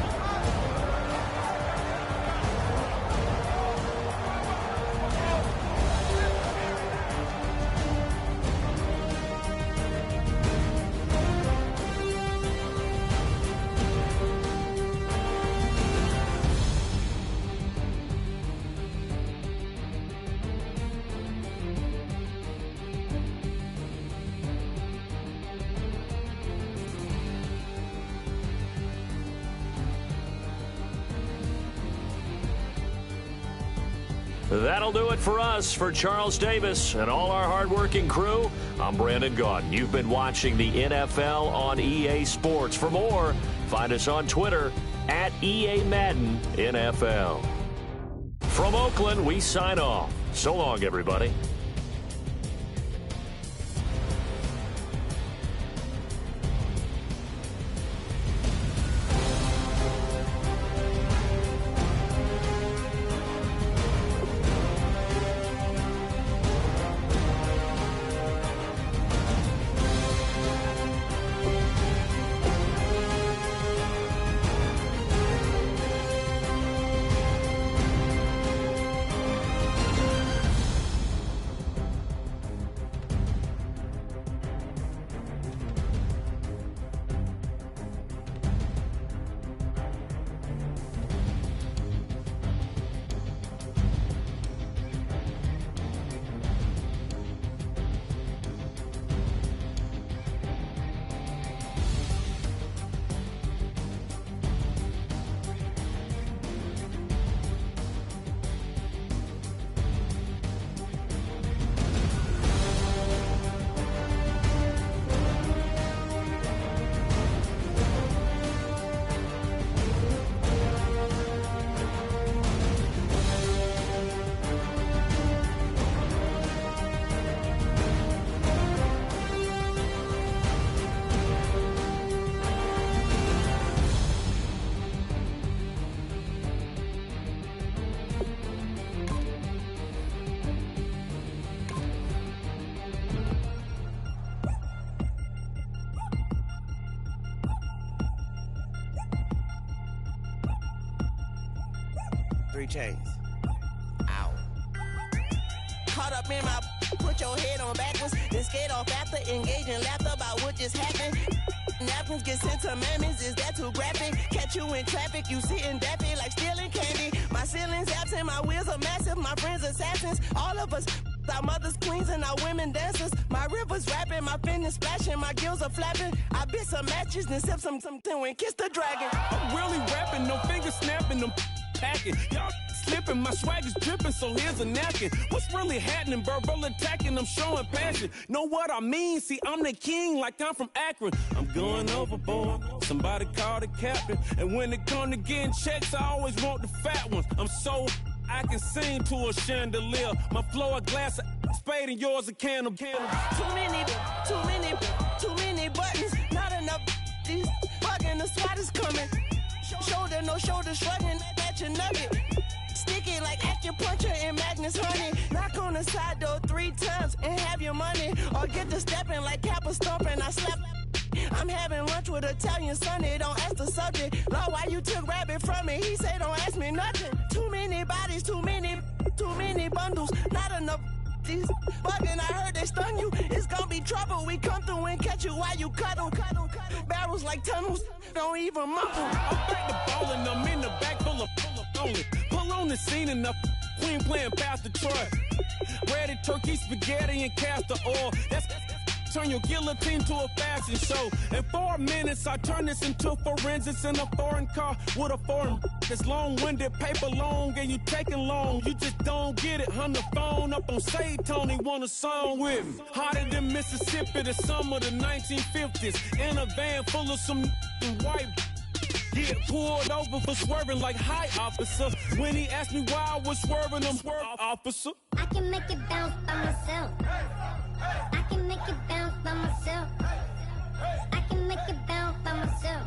That'll do it for us. For Charles Davis and all our hardworking crew, I'm Brandon Gaudin. You've been watching the NFL on EA Sports. For more, find us on Twitter at EA Madden NFL. From Oakland, we sign off. So long, everybody. Chains. Ow. Caught up in my, put your head on backwards, then skate off after, engage in laughter about what just happened. Napkins get sent to mammies, is that too graphic? Catch you in traffic, you sitting daffy like stealing candy. My ceiling's absent, my wheels are massive, my friends assassins. All of us, our mothers queens and our women dancers. My rivers rapping, my fingers splashing, my gills are flapping. I bit some matches, then sip something and kiss the dragon. I'm really rapping, no fingers snapping, them packing. Y'all slipping, my swag is dripping, so here's a napkin. What's really happening? Verbal attacking, I'm showing passion. Know what I mean? See, I'm the king, like I'm from Akron. I'm going overboard. Somebody call the captain. And when it come to getting checks, I always want the fat ones. I'm so I can sing to a chandelier. My flow a glass of spade and yours a can of Too many buttons. Not enough. These bugging, the SWAT is coming. Shoulder, no shoulder shrugging at your nugget. Sticky like acupuncture in Magnus honey. Knock on the side door 3 times and have your money. Or get to stepping like Kappa stomping. I slap. I'm having lunch with Italian Sonny. Don't ask the subject. Lord, why you took rabbit from me? He said don't ask me nothing. Too many bodies, too many bundles. Not enough. These bugging, I heard they stung you. It's gonna be trouble. We come through and catch you while you cuddle. Barrels like tunnels, don't even mumble. I'm back to ballin', I'm in the back full of only. Pull on the scene enough. Queen playing Pastor Troy. Ready turkey, spaghetti, and castor oil. That's turn your guillotine to a fashion show. In 4 minutes, I turn this into forensics in a foreign car with a foreign. It's long-winded, paper long, and you taking long. You just don't get it. On the phone up on Say Tony, want a song with me. Hotter than Mississippi, the summer of the 1950s. In a van full of some white. Get pulled over for swerving like hi, officer. When he asked me why I was swerving, I'm swerving, officer. I can make it bounce by myself. I can make it bounce by myself. I can make it bounce by myself.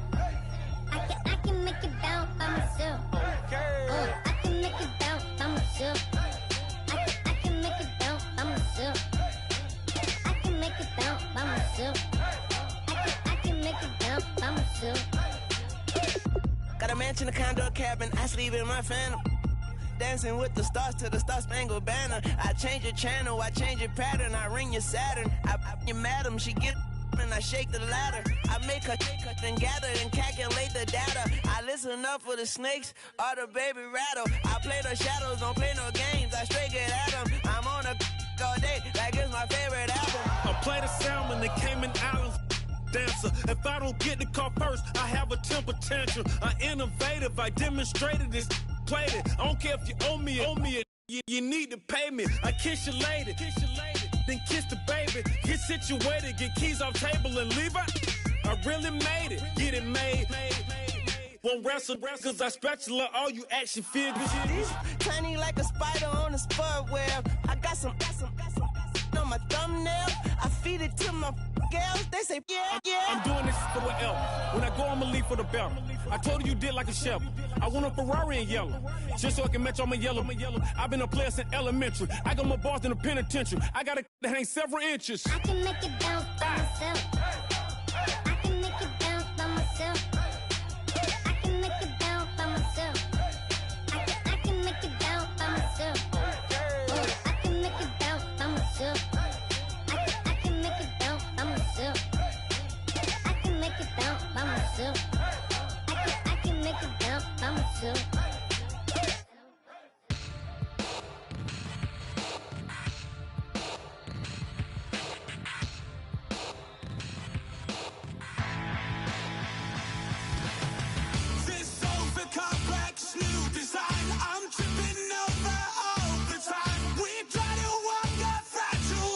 I can make it bounce by myself. I can make it bounce by myself. I can make it bounce by myself. I can make it bounce by myself. I can make it bounce by myself. Got a mansion, a condo, a cabin, I sleep in my phantom. Dancing with the stars to the Star-Spangled Banner. I change your channel, I change your pattern, I ring your Saturn. I your madam, she get and I shake the ladder. I make her then gather and calculate the data. I listen up for the snakes or the baby rattle. I play the shadows, don't play no games, I straight get at them. I'm on a all day, like it's my favorite album. I play the salmon, the Cayman Islands. Dancer. If I don't get the car first, I have a temper tantrum. I'm innovative, I demonstrated this, played it. I don't care if you owe me it, you need to pay me. I kiss your lady, then kiss the baby. Get situated, get keys off table and leave her. I really made it, get it made. Won't wrestle, cause I spatula all you action figures. Tiny like a spider on a spud web. I got some on my thumbnail. I feed it to my girls. They say, yeah. I'm doing this for the L. When I go, I'ma leave for the belt. I told you did like a chef. I want a Ferrari in yellow, just so I can match all my yellow. I've been a player since elementary. I got my bars in the penitentiary. I got a that hang several inches. I can make it bounce by myself. I can make it bounce by myself. I can make it bounce by myself. I can make it bounce by myself. I can make it bounce by myself. I can make it bounce by myself. I can make it bounce by myself. I can make it bounce by myself. I'm tripping over all the time. We try to walk a fragile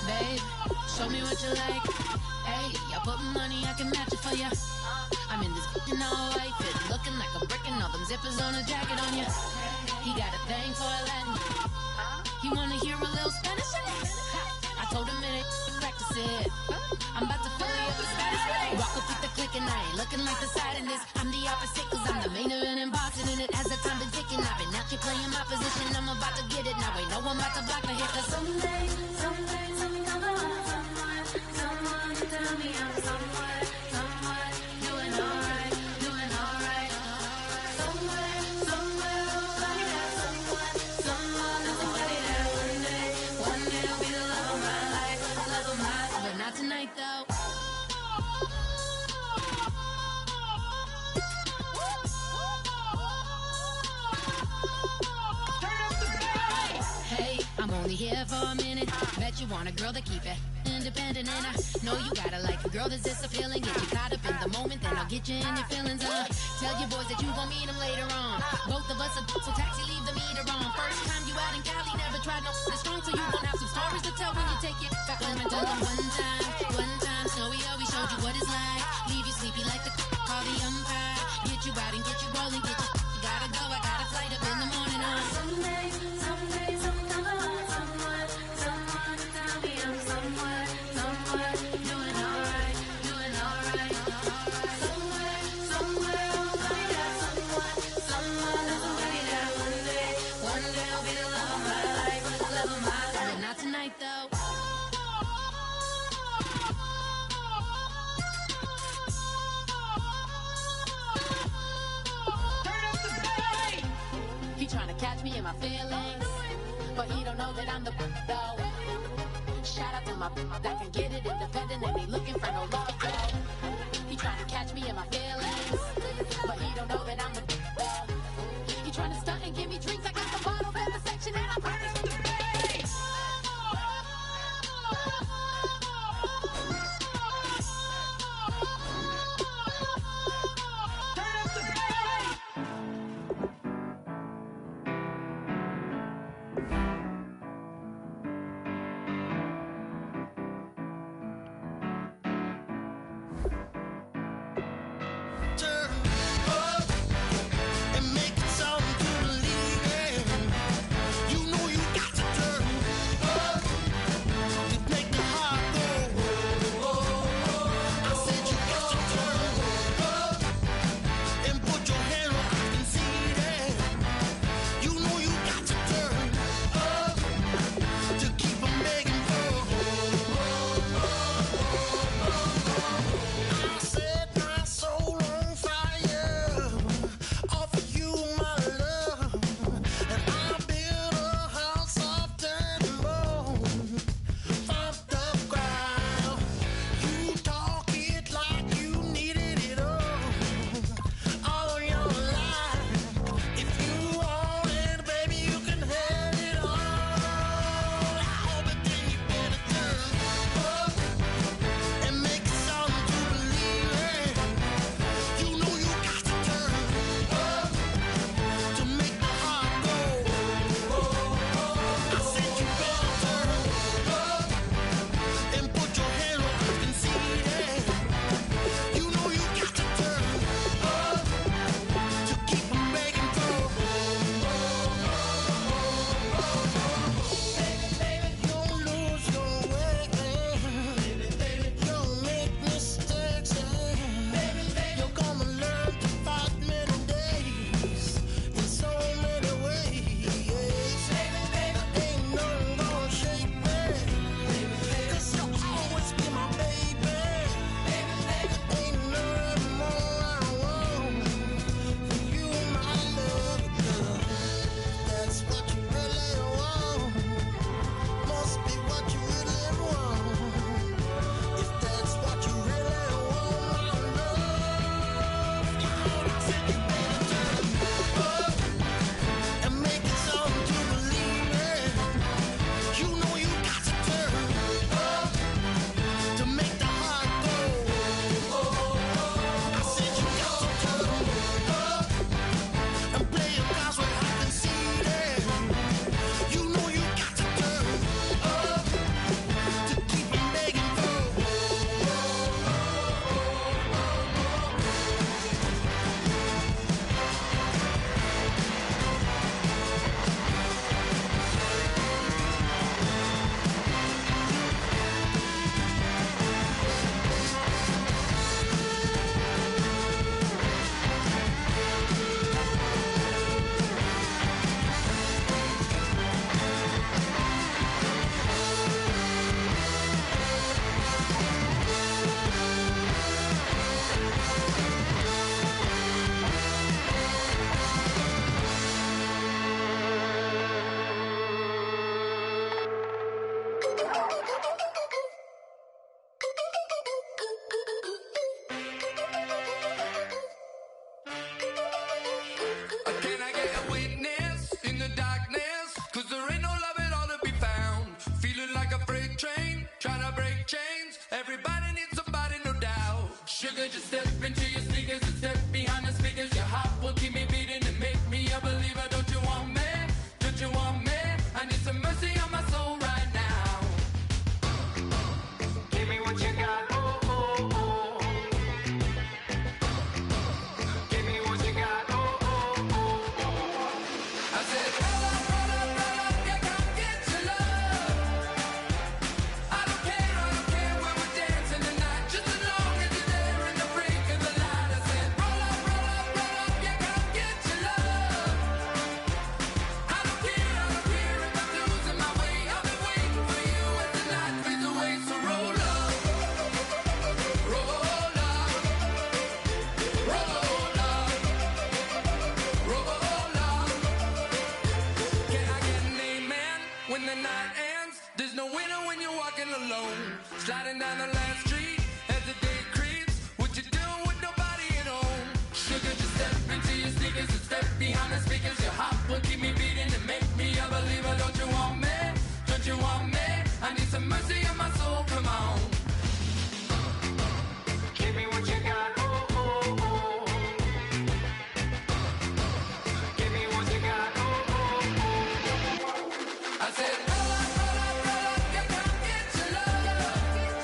Babe, show me what you like. Hey, I put money, I can match it for ya. I'm in this in all white fit, looking like a brick and all them zippers on a jacket on ya. He got a thing for a Latin. He wanna hear a little Spanish? I told him it ain't practice it. I'm about to fill you up with Spanish. Walk up with the click and I ain't looking like the side in this. I'm the opposite cause I'm the main event and boxing in it. As the time been ticking, I've been out here playing my position. I'm about to get it now. Ain't no one about to block my hit cause someday I'm gonna want someone to tell me I'm someone doing alright. Somewhere, somebody that someone is somebody that one day will be the love of my life, but not tonight though. Hey, I'm only here for a minute. Bet you want a girl to keep it independent, and I know you gotta like a girl that's this appealing. Get you caught up in the moment, then I'll get you in your feelings. Tell your boys that you gon' meet them later on. Both of us are so taxi, leave the meter on. First time you out in Cali, never tried no strong, so you gon' have some stories to tell when you take it back home and tell them one time, Snowy always showed you what it's like. Leave you sleepy like the call the umpire. Get you out and get you rolling, get you gotta go. I got a flight up in the morning on someday, I'm gonna want someone to tell me I'm someone doing alright. Somewhere, somebody that someone is somebody that one day will be the love of my life, but not tonight though. He tryna catch me in my feelings, but he don't know that I'm the though. Shout out to my that can get it independent and he looking for no love though. He tryna catch me in my feelings, but he don't know that I'm the though. He tryna stunt and give me drinks. I got the bottles in the section and I promise to the base. Sugar, just step into your sneakers and step behind the speakers. Your heart will keep me beating and make me a believer. Don't you want me? Don't you want me? I need some mercy on my soul right now. Give me what you got, oh, oh, oh. Give me what you got, oh, oh, oh, oh. I said, roll up, yeah, come get your love. I don't care when we're dancing tonight, just as long as you're there in the break of the light. I said, roll up, yeah, come get your love. I don't care if I'm losing my way. I've been waiting for you as the night fades away. So roll up, roll up, roll up, roll up. Can I get an amen when the night ends? There's no winner when you're walking alone. Sliding down the last street as the day creeps. What you doing with nobody at home? Sugar, just step into your sneakers and step behind the speakers. Your heart will keep me beating and make me a believer. Don't you want me? Don't you want me? I need some mercy on my soul. Come on. Give me what you got. Oh, oh, oh. Give me what you got. Oh, oh, oh. I said, roll up, yeah, come get your love.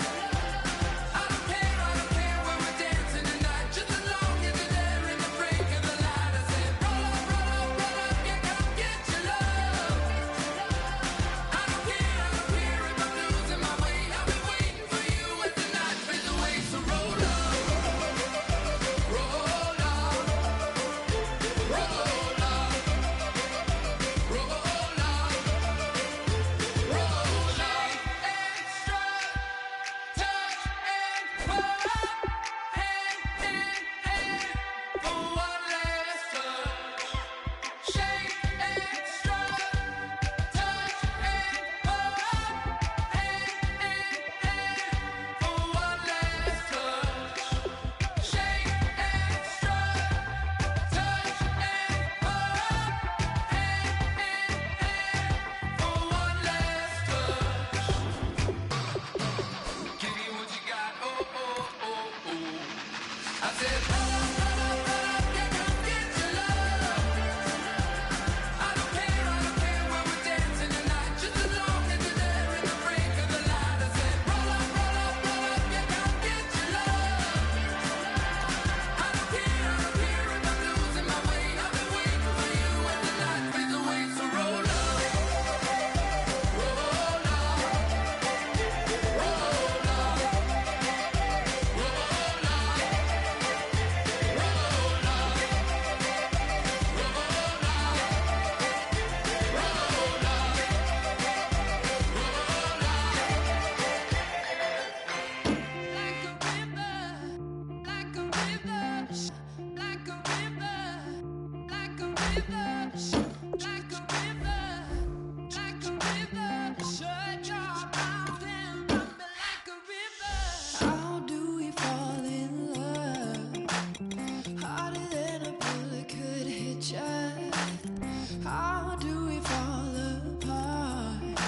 I don't care when we're dancing tonight, just as long as you're there in the break of the light. I said, roll up, yeah, come get your love. I don't care if I'm losing my way. I've been waiting for you as the night fades away. So roll up, roll up, roll up, roll up, roll up. Extra touch and pull up, hand in hand for one last touch. Shake extra touch and pull up, hand in hand for one last touch. Shake extra touch and pull up, hand in hand for one last touch. Give me what you got, oh, oh, oh, oh. I said, roll up, yeah, come get your love. I don't care when we're dancing tonight, just as long as you're there in the break of the light. I said, roll up, yeah, come get your love. I don't care if I'm losing my way. I've been waiting for you as the night fades away. So roll up, roll up, roll up, roll How do we fall in love? Harder than a bullet could hit ya. How do we fall apart?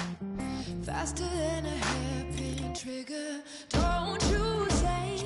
Faster than a hairpin trigger. Don't you say